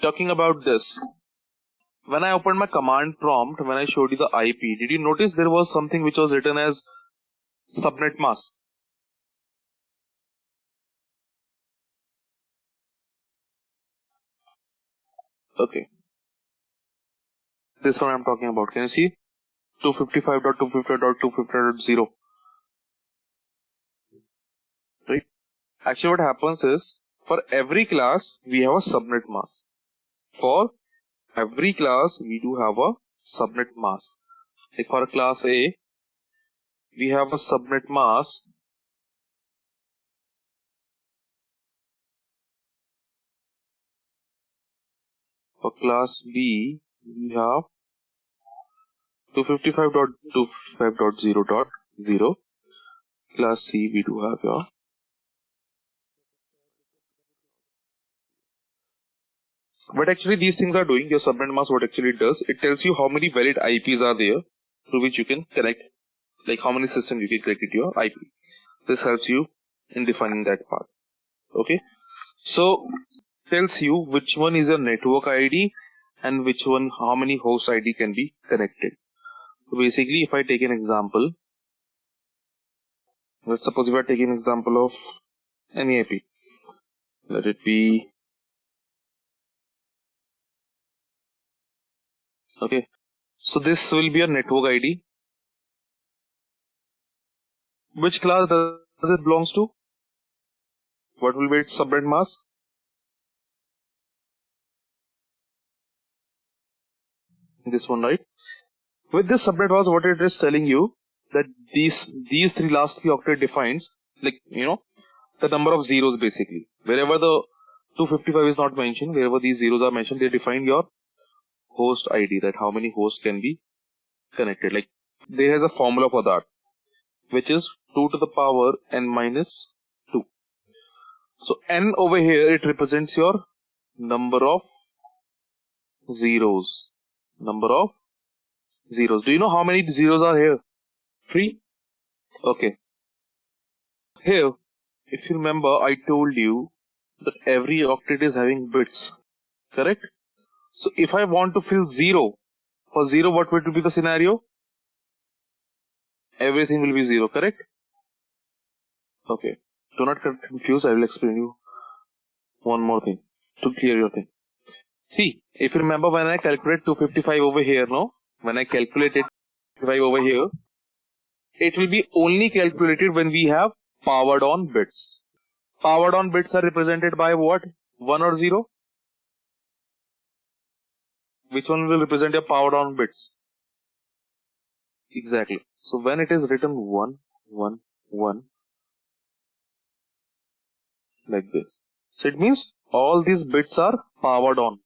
talking about this, when I opened my command prompt, when I showed you the IP, did you notice there was something which was written as subnet mask? Okay, this one I'm talking about. Can you see? 255.255.250.0, right? Actually, what happens is, for every class, we have a subnet mask. For every class, we do have a subnet mask. Like for class A, we have a subnet mask. For class B, we have 255.255.0.0. Class C, we do have your. What actually these things are doing, your subnet mask, what actually it does, it tells you how many valid IPs are there through which you can connect, like how many systems you can connect to your IP. This helps you in defining that part. Okay, so tells you which one is your network ID and which one, how many host ID can be connected. So basically, if I take an example, let's suppose if I take an example of any IP, let it be, okay, so this will be a network ID. Which class does it belongs to? What will be its subnet mask? This one, right? With this subnet mask, what it is telling you that these three last three octet defines, like, the number of zeros basically. Wherever the 255 is not mentioned, wherever these zeros are mentioned, they define your host ID, that how many hosts can be connected. Like there is a formula for that, which is 2 to the power n minus 2. So n over here, it represents your number of zeros. Number of zeros. Do you know how many zeros are here? 3. Okay. Here, if you remember, I told you that every octet is having bits. Correct? So if I want to fill 0, for 0, what will be the scenario? Everything will be 0, correct? Okay. Do not get confused. I will explain you one more thing to clear your thing. See, if you remember when I calculate 255 over here, no? When I calculate it 5 over here, it will be only calculated when we have powered on bits. Powered on bits are represented by what? 1 or 0? Which one will represent your powered on bits? Exactly. So when it is written 1, 1, 1, like this. So it means all these bits are powered on.